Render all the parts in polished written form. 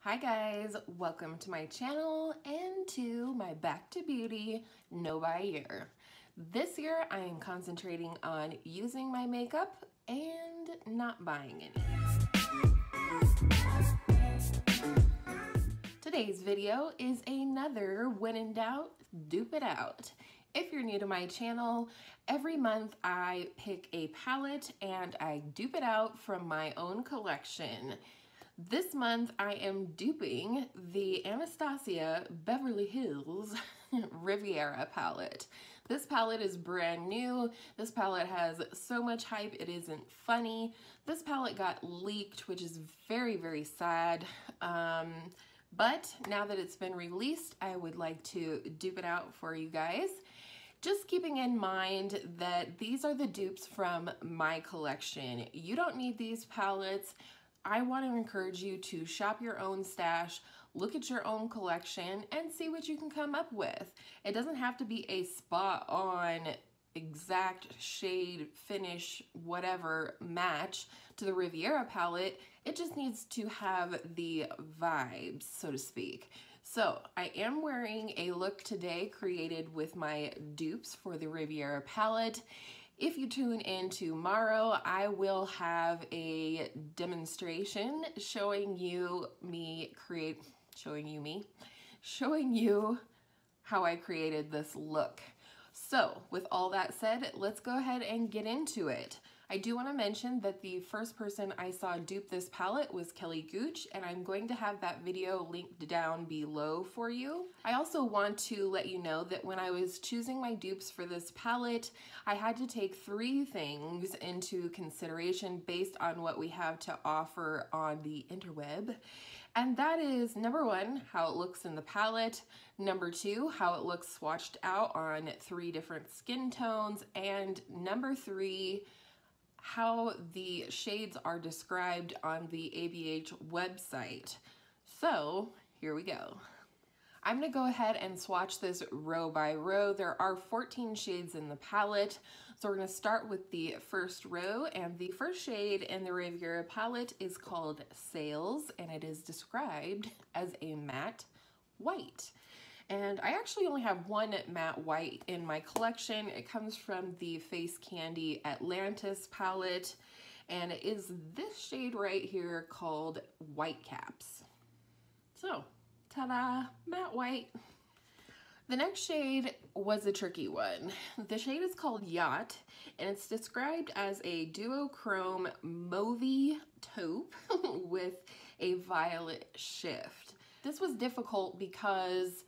Hi guys, welcome to my channel and to my Back to Beauty No Buy year. This year I am concentrating on using my makeup and not buying any. Today's video is another when in doubt, dupe it out. If you're new to my channel, every month I pick a palette and I dupe it out from my own collection. This month I am duping the Anastasia Beverly Hills Riviera palette. This palette is brand new. This palette has so much hype it isn't funny. This palette got leaked, which is very, very sad. But now that it's been released, I would like to dupe it out for you guys. Just keeping in mind that these are the dupes from my collection. You don't need these palettes. I want to encourage you to shop your own stash, look at your own collection, and see what you can come up with. It doesn't have to be a spot-on, exact shade, finish, whatever match to the Riviera palette. It just needs to have the vibes, so to speak. So I am wearing a look today created with my dupes for the Riviera palette. If you tune in tomorrow, I will have a demonstration showing you how I created this look. So with all that said, let's go ahead and get into it. I do want to mention that the first person I saw dupe this palette was Kelly Gooch, and I'm going to have that video linked down below for you. I also want to let you know that when I was choosing my dupes for this palette, I had to take 3 things into consideration based on what we have to offer on the interweb. And that is, number 1, how it looks in the palette, number 2, how it looks swatched out on 3 different skin tones, and number 3, how the shades are described on the ABH website. So here we go. I'm gonna go ahead and swatch this row by row. There are 14 shades in the palette. So we're gonna start with the first row, and the first shade in the Riviera palette is called Sails, and it is described as a matte white. And I actually only have one matte white in my collection. It comes from the Face Candy Atlantis palette, and it is this shade right here called Whitecaps. So, ta-da, matte white. The next shade was a tricky one. The shade is called Yacht, and it's described as a duochrome mauvey taupe with a violet shift. This was difficult because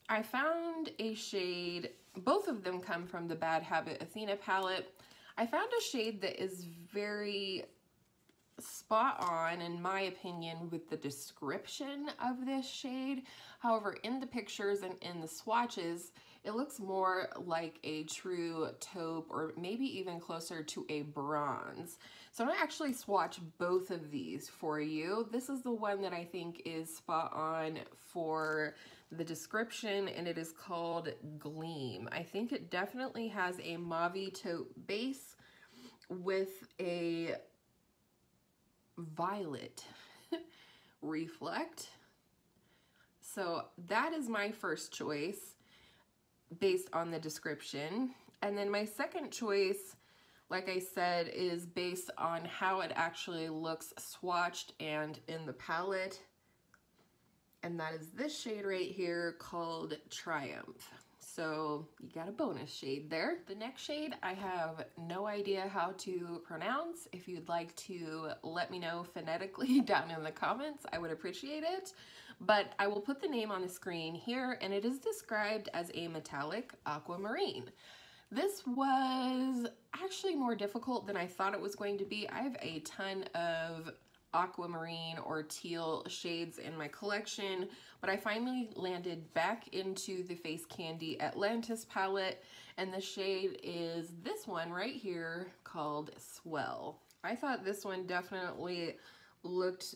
I found a shade, both of them come from the Bad Habit Athena palette. I found a shade that is very spot on, in my opinion, with the description of this shade. However, in the pictures and in the swatches, it looks more like a true taupe, or maybe even closer to a bronze. So I'm gonna actually swatch both of these for you. This is the one that I think is spot on for the description, and it is called Gleam. I think it definitely has a mauvey taupe base with a violet reflect. So that is my first choice based on the description. And then my second choice, like I said, is based on how it actually looks swatched and in the palette. And that is this shade right here called Triumph. So you got a bonus shade there. The next shade, I have no idea how to pronounce. If you'd like to let me know phonetically down in the comments, I would appreciate it. But I will put the name on the screen here, and it is described as a metallic aquamarine. This was actually more difficult than I thought it was going to be. I have a ton of aquamarine or teal shades in my collection, but I finally landed back into the Face Candy Atlantis palette, and the shade is this one right here called Swell. I thought this one definitely looked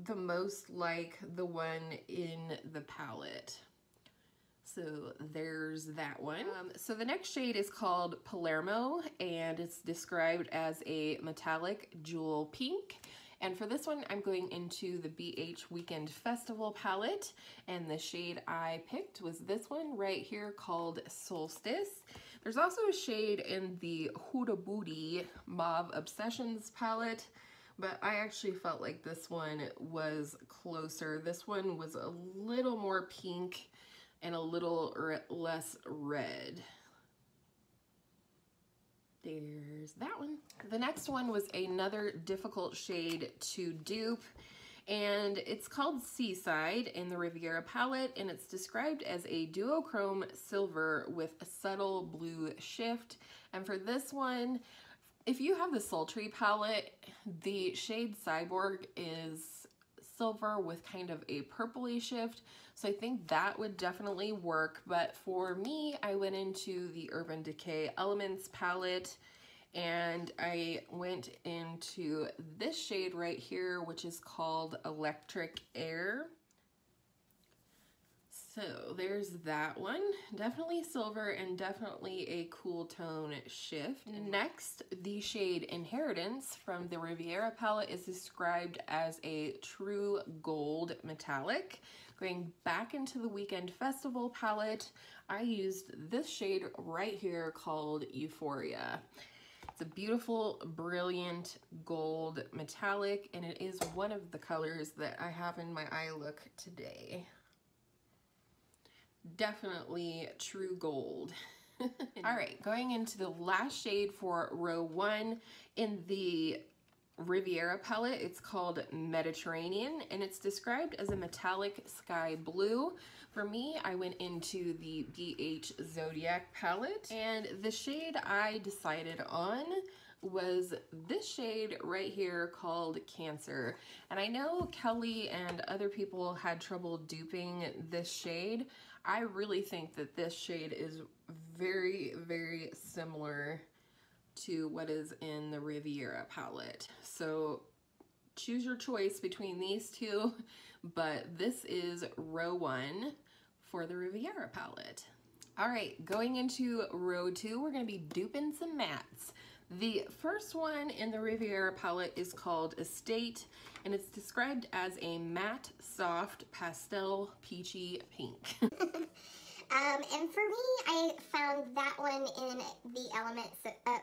the most like the one in the palette. So there's that one. So the next shade is called Palermo, and it's described as a metallic jewel pink. And for this one, I'm going into the BH Weekend Festival palette, and the shade I picked was this one right here called Solstice. There's also a shade in the Huda Booty Mauve Obsessions palette, but I actually felt like this one was closer. This one was a little more pink and a little less red. There's that one. The next one was another difficult shade to dupe, and it's called Seaside in the Riviera palette, and it's described as a duochrome silver with a subtle blue shift. And for this one, if you have the Sultry palette, the shade Cyborg is silver with kind of a purpley shift, so I think that would definitely work. But for me, I went into the Urban Decay Elements palette, and I went into this shade right here, which is called Electric Air. So there's that one. Definitely silver and definitely a cool tone shift. Next, the shade Inheritance from the Riviera palette is described as a true gold metallic. Going back into the Weekend Festival palette, I used this shade right here called Euphoria. It's a beautiful, brilliant gold metallic, and it is one of the colors that I have in my eye look today. Definitely true gold. All right, going into the last shade for row 1 in the Riviera palette, it's called Mediterranean, and it's described as a metallic sky blue. For me, I went into the BH Zodiac palette, and the shade I decided on was this shade right here called Cancer. And I know Kelly and other people had trouble duping this shade. I really think that this shade is very, very similar to what is in the Riviera palette. So choose your choice between these two, but this is row 1 for the Riviera palette. All right, going into row 2, we're gonna be duping some mattes. The first one in the Riviera palette is called Estate, and it's described as a matte, soft, pastel, peachy pink. And for me, I found that one in the elements of,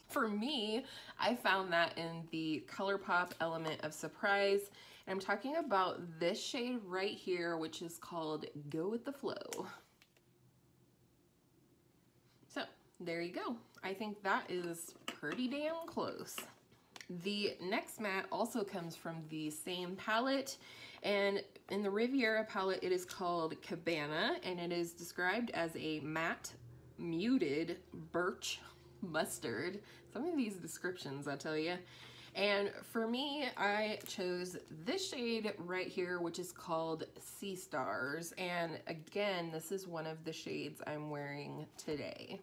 For me, I found that in the ColourPop element of Surprise, and I'm talking about this shade right here, which is called Go With The Flow. So there you go. I think that is pretty damn close. The next matte also comes from the same palette, and in the Riviera palette it is called Cabana, and it is described as a matte muted birch mustard. Some of these descriptions, I tell you. And for me, I chose this shade right here, which is called Sea Stars, and again, this is one of the shades I'm wearing today.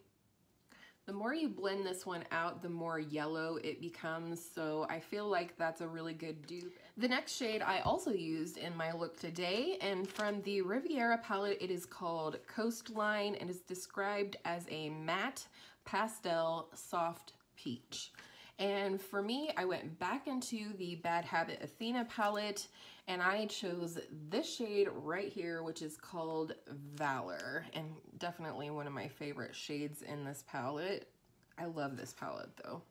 The more you blend this one out, the more yellow it becomes, so I feel like that's a really good dupe. The next shade I also used in my look today, and from the Riviera palette, it is called Coastline, and is described as a matte pastel soft peach. And for me, I went back into the Bad Habit Athena palette, and I chose this shade right here, which is called Valor, and definitely one of my favorite shades in this palette. I love this palette though.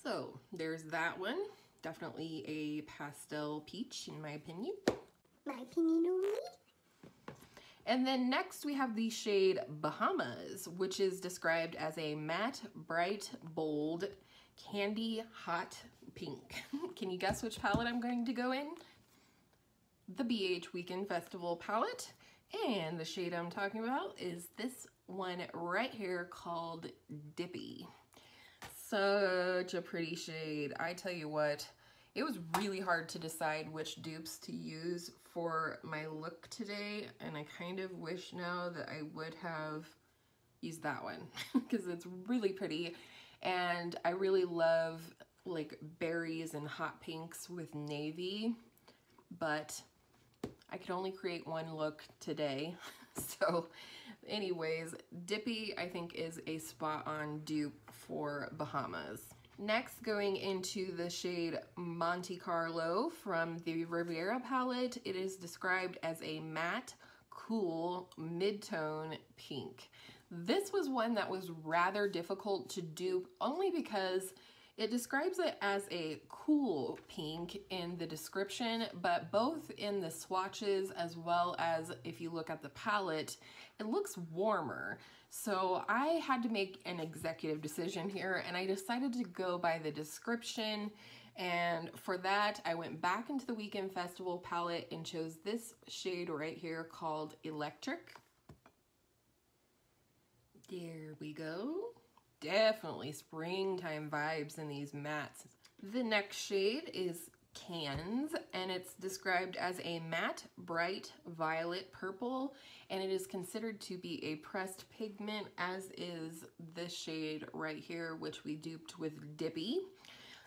So there's that one. Definitely a pastel peach in my opinion. My opinion only. And then next we have the shade Bahamas, which is described as a matte, bright, bold, candy hot pink. Can you guess which palette I'm going to go in? The BH Weekend Festival palette, and the shade I'm talking about is this one right here called Dippy. Such a pretty shade. I tell you what, it was really hard to decide which dupes to use for my look today, and I kind of wish now that I would have used that one because it's really pretty, and I really love like berries and hot pinks with navy, but I could only create one look today. So anyways, Dippy I think is a spot on dupe for Bahamas. Next, going into the shade Monte Carlo from the Riviera palette. It is described as a matte, cool, mid-tone pink. This was one that was rather difficult to dupe only because it describes it as a cool pink in the description, but both in the swatches as well as if you look at the palette, it looks warmer. So I had to make an executive decision here, and I decided to go by the description. And for that, I went back into the Weekend Festival palette and chose this shade right here called Electric. There we go. Definitely springtime vibes in these mattes. The next shade is Cans, and it's described as a matte, bright violet purple, and it is considered to be a pressed pigment, as is this shade right here, which we duped with Dippy.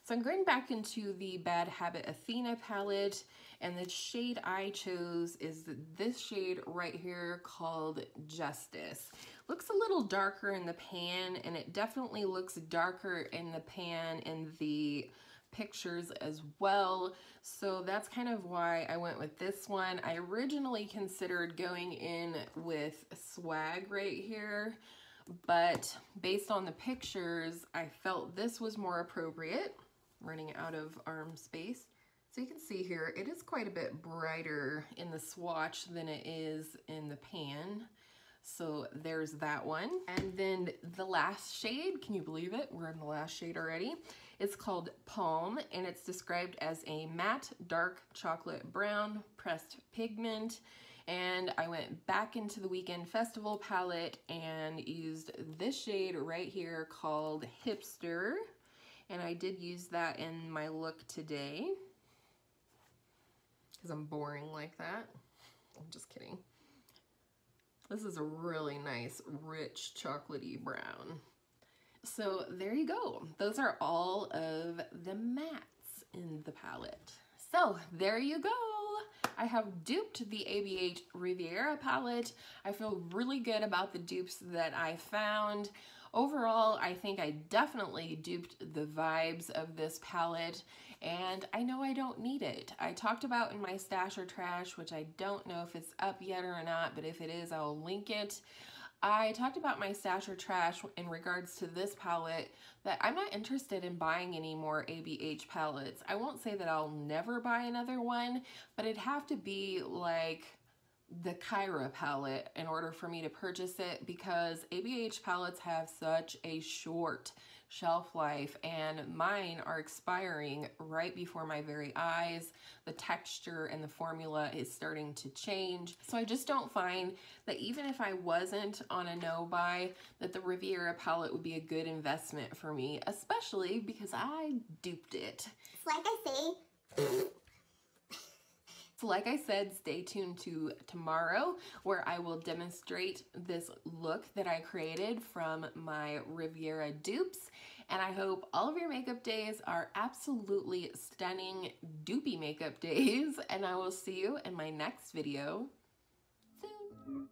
So I'm going back into the Bad Habit Athena palette, and the shade I chose is this shade right here called Justice. Looks a little darker in the pan, and it definitely looks darker in the pan in the pictures as well. So that's kind of why I went with this one. I originally considered going in with Swag right here, but based on the pictures, I felt this was more appropriate. Running out of arm space. So you can see here, it is quite a bit brighter in the swatch than it is in the pan. So there's that one. And then the last shade, can you believe it? We're in the last shade already. It's called Palm, and it's described as a matte, dark chocolate brown pressed pigment. And I went back into the Weekend Festival palette and used this shade right here called Hipster. And I did use that in my look today because I'm boring like that. I'm just kidding. This is a really nice, rich, chocolatey brown. So there you go. Those are all of the mattes in the palette. So there you go. I have duped the ABH Riviera palette. I feel really good about the dupes that I found. Overall, I think I definitely duped the vibes of this palette, and I know I don't need it. I talked about in my stash or trash, which I don't know if it's up yet or not, but if it is, I'll link it. I talked about my stash or trash in regards to this palette, that I'm not interested in buying any more ABH palettes. I won't say that I'll never buy another one, but it'd have to be like the Kyra palette in order for me to purchase it, because ABH palettes have such a short shelf life and mine are expiring right before my very eyes. The texture and the formula is starting to change. So I just don't find that even if I wasn't on a no buy, that the Riviera palette would be a good investment for me, especially because I duped it. It's like I say, so like I said, stay tuned to tomorrow where I will demonstrate this look that I created from my Riviera dupes. And I hope all of your makeup days are absolutely stunning, dupey makeup days. And I will see you in my next video soon.